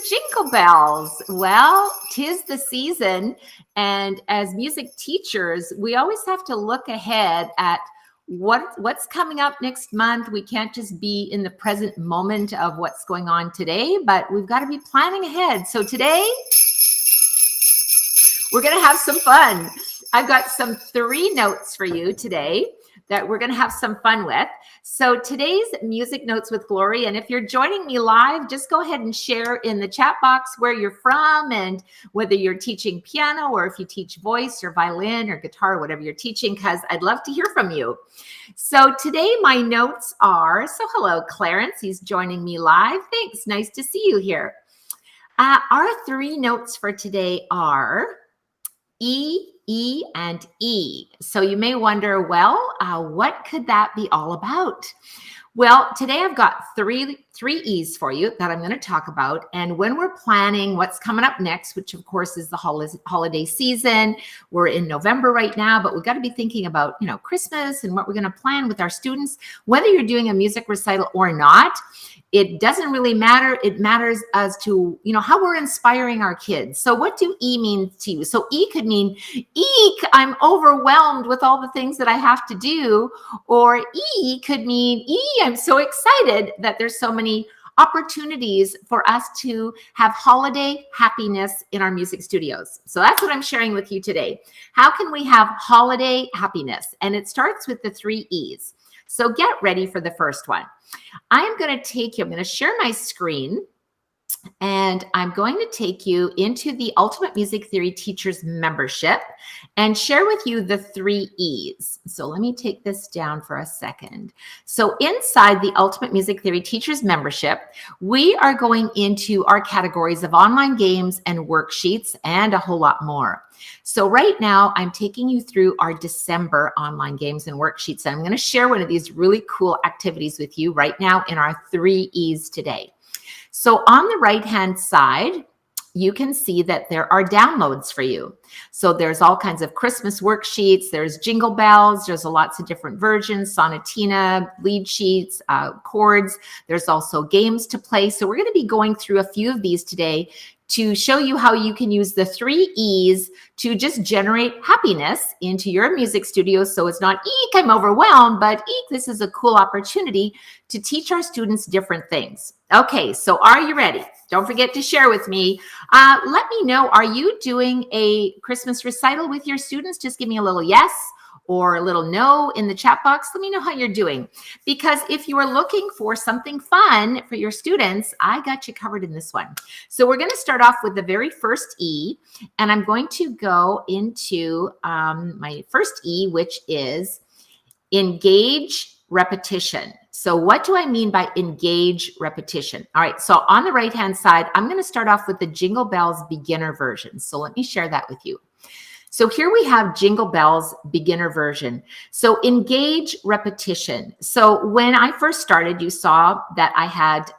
Jingle Bells. Well, 'tis the season, and as music teachers, we always have to look ahead at what's coming up next month. We can't just be in the present moment of what's going on today, but we've got to be planning ahead. So today, we're going to have some fun. I've got some 3 notes for you today that we're going to have some fun with. So today's Music Notes with Glory, and if you're joining me live, just go ahead and share in the chat box where you're from and whether you're teaching piano or if you teach voice or violin or guitar, whatever you're teaching, because I'd love to hear from you. So today my notes are, so hello, Clarence, he's joining me live. Thanks, nice to see you here. Our 3 notes for today are E, E, and E. So you may wonder, well, what could that be all about? Well, today I've got three E's for you that I'm going to talk about. And when we're planning what's coming up next, which of course is the holiday season, we're in November right now, but we've got to be thinking about, Christmas and what we're going to plan with our students. Whether you're doing a music recital or not, it doesn't really matter. It matters as to, how we're inspiring our kids. So what do E mean to you? So E could mean, eek, I'm overwhelmed with all the things that I have to do. Or E could mean, I'm so excited that there's so many opportunities for us to have holiday happiness in our music studios. So that's what I'm sharing with you today. How can we have holiday happiness? And it starts with the 3 E's. So get ready for the first one. I'm going to share my screen, and I'm going to take you into the Ultimate Music Theory Teachers membership and share with you the 3 E's. So let me take this down for a second. So inside the Ultimate Music Theory Teachers membership, we are going into our categories of online games and worksheets and a whole lot more. So right now, I'm taking you through our December online games and worksheets. And I'm going to share one of these really cool activities with you right now in our 3 E's today. So on the right-hand side, you can see that there are downloads for you. So there's all kinds of Christmas worksheets. There's Jingle Bells. There's lots of different versions, sonatina, lead sheets, chords. There's also games to play. So we're going to be going through a few of these today to show you how you can use the 3 E's to just generate happiness into your music studio. So it's not, eek, I'm overwhelmed, but eek, this is a cool opportunity to teach our students different things. Okay, so are you ready? Don't forget to share with me. Let me know, are you doing a Christmas recital with your students? Just give me a little yes or a little no in the chat box. Let me know how you're doing. Because if you are looking for something fun for your students, I got you covered in this one. So we're going to start off with the very first E, and I'm going to go into my first E, which is engage repetition. So what do I mean by engage repetition? All right, so on the right-hand side, I'm going to start off with the Jingle Bells beginner version. So let me share that with you. So here we have Jingle Bells beginner version. So engage repetition. So when I first started, you saw that I had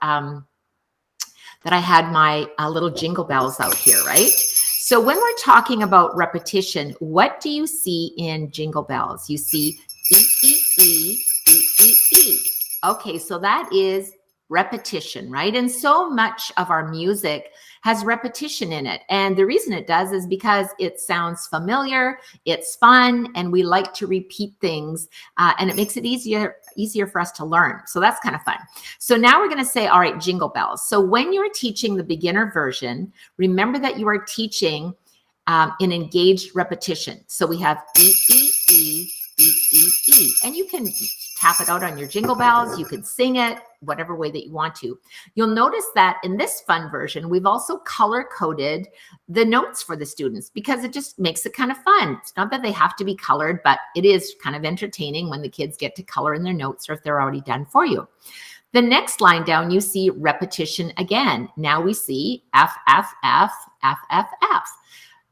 my little Jingle Bells out here, right? So when we're talking about repetition, what do you see in Jingle Bells? You see E, E, E, E, E, E. Okay, so that is repetition, right? And so much of our music has repetition in it. And the reason it does is because it sounds familiar, it's fun, and we like to repeat things, and it makes it easier for us to learn. So that's kind of fun. So now we're going to say, all right, Jingle Bells. So when you're teaching the beginner version, remember that you are teaching in engaged repetition. So we have E, E, E, E, E, E. And you can tap it out on your Jingle Bells. You could sing it, whatever way that you want to. You'll notice that in this fun version, we've also color-coded the notes for the students because it just makes it kind of fun. It's not that they have to be colored, but it is kind of entertaining when the kids get to color in their notes or if they're already done for you. The next line down, you see repetition again. Now we see F, F, F, F, F, F.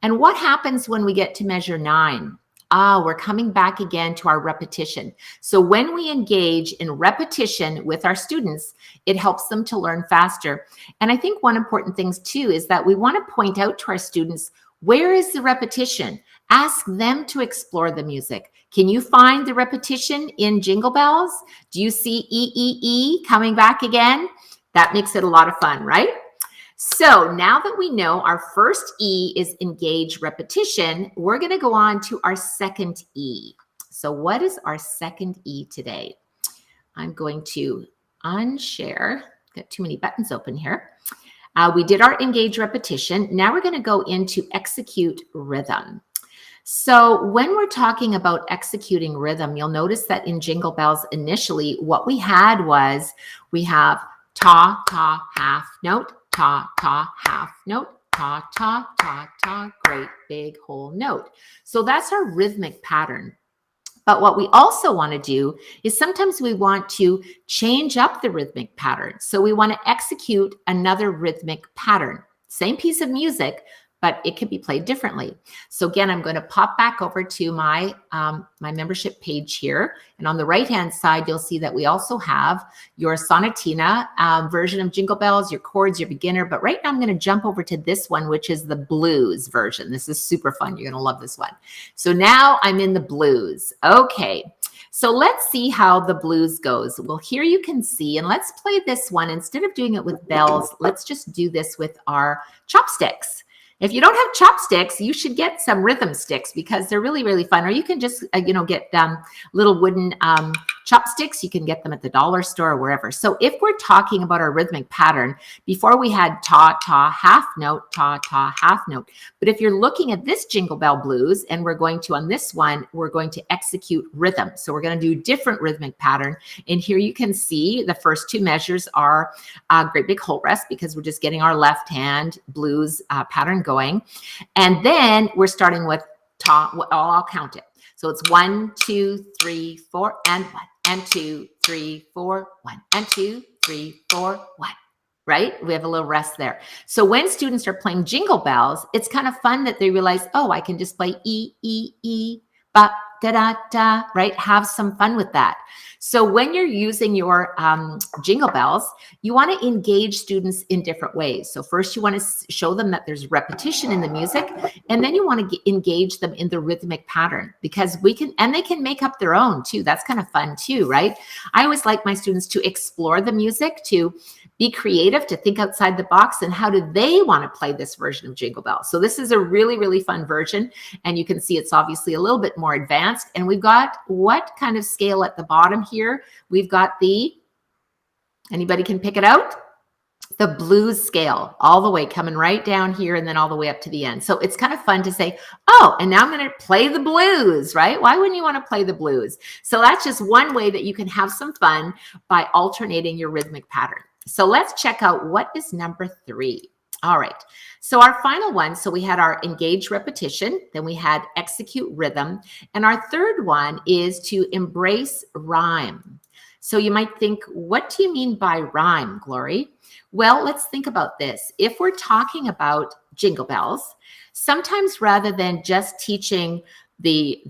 And what happens when we get to measure 9? We're coming back again to our repetition. So when we engage in repetition with our students, it helps them to learn faster. And I think one important thing too is that we want to point out to our students, where is the repetition? Ask them to explore the music. Can you find the repetition in Jingle Bells? Do you see E, E, E coming back again? That makes it a lot of fun, right? So now that we know our first E is engage repetition, we're going to go on to our second E. So what is our second E today? I'm going to unshare. Got too many buttons open here. We did our engage repetition. Now we're going to go into execute rhythm. So when we're talking about executing rhythm, you'll notice that in Jingle Bells initially, what we had was we have ta, ta, half note, ta, ta, half note, ta, ta, ta, ta, great big whole note. So that's our rhythmic pattern. But what we also want to do is sometimes we want to change up the rhythmic pattern. So we want to execute another rhythmic pattern. Same piece of music, but it can be played differently. So again, I'm going to pop back over to my membership page here. And on the right-hand side, you'll see that we also have your Sonatina version of Jingle Bells, your chords, your beginner. But right now I'm going to jump over to this one, which is the blues version. This is super fun. You're going to love this one. So now I'm in the blues. Okay. So let's see how the blues goes. Well, here you can see, and let's play this one. Instead of doing it with bells, let's just do this with our chopsticks. If you don't have chopsticks, you should get some rhythm sticks because they're really, really fun. Or you can just, get little wooden chopsticks. You can get them at the dollar store or wherever. So if we're talking about our rhythmic pattern, before we had ta, ta, half note, ta, ta, half note. But if you're looking at this Jingle Bell Blues, and we're going to, on this one, we're going to execute rhythm. So we're going to do different rhythmic pattern. And here you can see the first two measures are great big whole rest because we're just getting our left hand blues pattern going. And then we're starting with ta, I'll count it. So it's 1, 2, 3, 4, and 1, and 2, 3, 4, 1, and 2, 3, 4, 1. Right? We have a little rest there. So when students are playing Jingle Bells, it's kind of fun that they realize, oh, I can just play E, E, E, ba, da, da, da, right? Have some fun with that. So when you're using your Jingle Bells, you want to engage students in different ways. So first you want to show them that there's repetition in the music, and then you want to engage them in the rhythmic pattern because and they can make up their own too. That's kind of fun too, right? I always like my students to explore the music, to be creative, to think outside the box, and how do they want to play this version of Jingle Bells? So this is a really, really fun version, and you can see it's obviously a little bit more advanced. And we've got what kind of scale at the bottom here? We've got anybody can pick it out? The blues scale, all the way coming right down here and then all the way up to the end. So it's kind of fun to say, oh, and now I'm going to play the blues, right? Why wouldn't you want to play the blues? So that's just one way that you can have some fun by alternating your rhythmic pattern. So let's check out what is number 3. All right. So our final one, so we had our engage repetition, then we had execute rhythm, and our third one is to embrace rhyme. So you might think, what do you mean by rhyme, Glory? Well, let's think about this. If we're talking about Jingle Bells, sometimes rather than just teaching the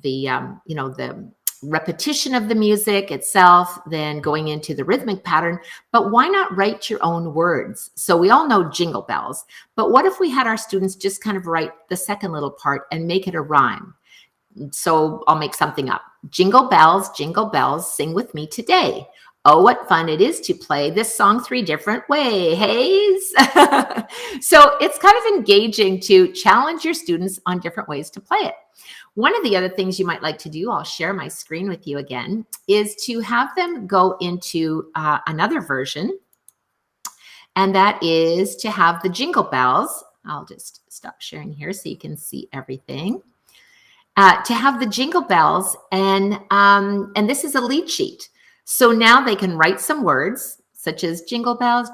repetition of the music itself, then going into the rhythmic pattern, but why not write your own words? So we all know Jingle Bells, but what if we had our students just kind of write the second little part and make it a rhyme? So I'll make something up. Jingle bells, sing with me today. Oh, what fun it is to play this song 3 different ways. So it's kind of engaging to challenge your students on different ways to play it. One of the other things you might like to do, I'll share my screen with you again, is to have them go into another version. And that is to have the Jingle Bells. I'll just stop sharing here so you can see everything. To have the Jingle Bells, and this is a lead sheet. So now they can write some words such as jingle bells,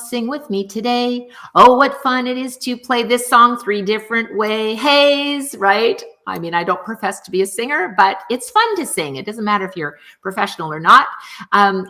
sing with me today. Oh, what fun it is to play this song 3 different ways, right? I mean, I don't profess to be a singer, but it's fun to sing. It doesn't matter if you're professional or not.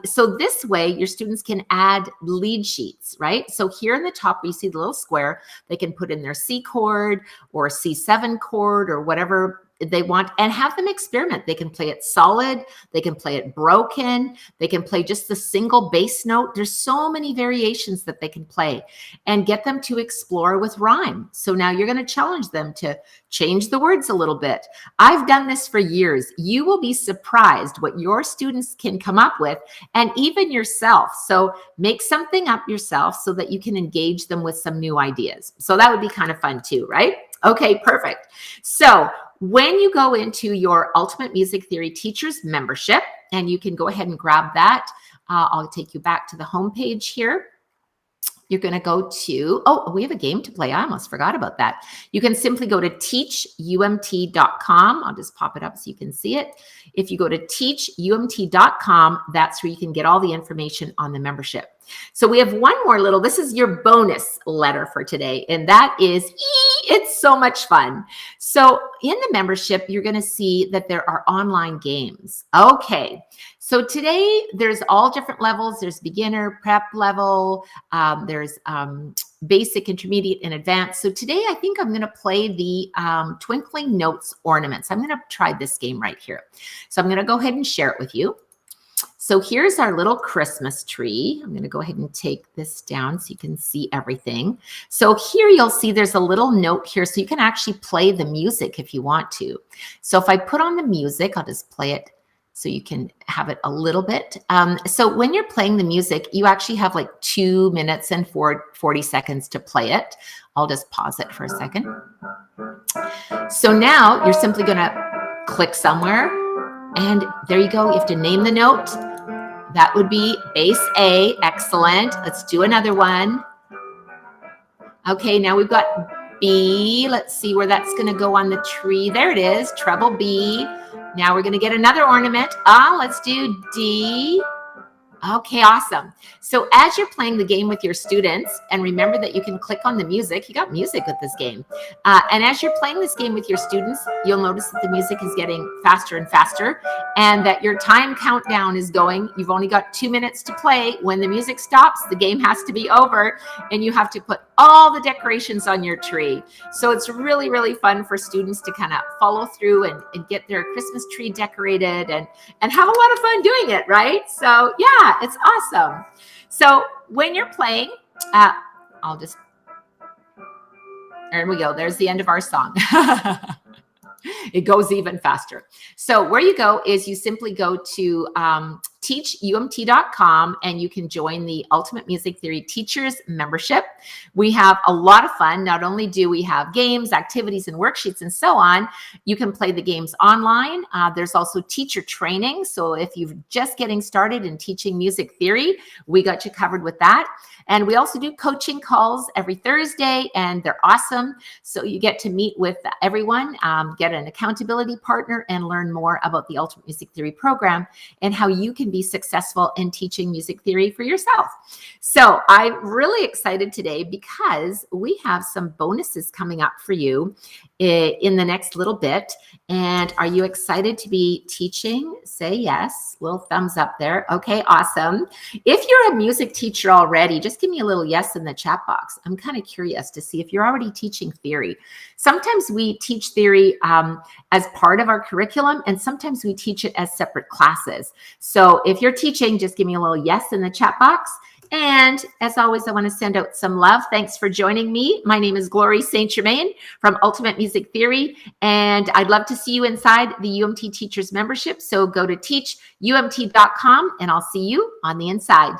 So this way, your students can add lead sheets, right? So here in the top, you see the little square. They can put in their C chord or C7 chord or whatever they want, and have them experiment. They can play it solid, they can play it broken, they can play just the single bass note. There's so many variations that they can play, and get them to explore with rhyme. So now you're going to challenge them to change the words a little bit. I've done this for years. You will be surprised what your students can come up with, and even yourself. So make something up yourself so that you can engage them with some new ideas. So that would be kind of fun too, right? Okay, perfect. So when you go into your Ultimate Music Theory Teachers membership, and you can go ahead and grab that, I'll take you back to the homepage here. You're going to go to, oh, we have a game to play. I almost forgot about that. You can simply go to teachumt.com. I'll just pop it up so you can see it. If you go to teachumt.com, that's where you can get all the information on the membership. So we have one more little, this is your bonus letter for today, and that is, it's so much fun. So in the membership, you're going to see that there are online games. Okay. So today there's all different levels. There's beginner, prep level. There's basic, intermediate, and advanced. So today I think I'm going to play the Twinkling Notes Ornaments. I'm going to try this game right here. So I'm going to go ahead and share it with you. So here's our little Christmas tree. I'm going to go ahead and take this down so you can see everything. So here you'll see there's a little note here, so you can actually play the music if you want to. So if I put on the music, I'll just play it so you can have it a little bit. So when you're playing the music, you actually have like 2 minutes and 40 seconds to play it. I'll just pause it for a second. So now you're simply going to click somewhere, and there you go. You have to name the note. That would be bass A. Excellent. Let's do another one. Okay, now we've got B. Let's see where that's going to go on the tree. There it is, treble B. Now we're going to get another ornament. Let's do D. Okay, awesome. So as you're playing the game with your students, and remember that you can click on the music. You got music with this game. And as you're playing this game with your students, you'll notice that the music is getting faster and faster, and that your time countdown is going. You've only got 2 minutes to play. When the music stops, the game has to be over, and you have to put all the decorations on your tree. So it's really, really fun for students to kind of follow through and get their Christmas tree decorated and have a lot of fun doing it, right? So yeah, it's awesome. So when you're playing, there we go. There's the end of our song. It goes even faster. So where you go is you simply go to teachumt.com, and you can join the Ultimate Music Theory Teachers membership. We have a lot of fun. Not only do we have games, activities, and worksheets and so on, you can play the games online. There's also teacher training. So if you're just getting started in teaching music theory, we got you covered with that. And we also do coaching calls every Thursday, and they're awesome. So you get to meet with everyone, get an accountability partner, and learn more about the Ultimate Music Theory program and how you can be successful in teaching music theory for yourself. So I'm really excited today because we have some bonuses coming up for you in the next little bit. And are you excited to be teaching? Say yes. Little thumbs up there. Okay, awesome. If you're a music teacher already, just give me a little yes in the chat box. I'm kind of curious to see if you're already teaching theory. Sometimes we teach theory as part of our curriculum, and sometimes we teach it as separate classes. So if you're teaching, just give me a little yes in the chat box. And as always, I want to send out some love. Thanks for joining me. My name is Glory St. Germain from Ultimate Music Theory, and I'd love to see you inside the UMT Teachers membership. So go to teachumt.com, and I'll see you on the inside.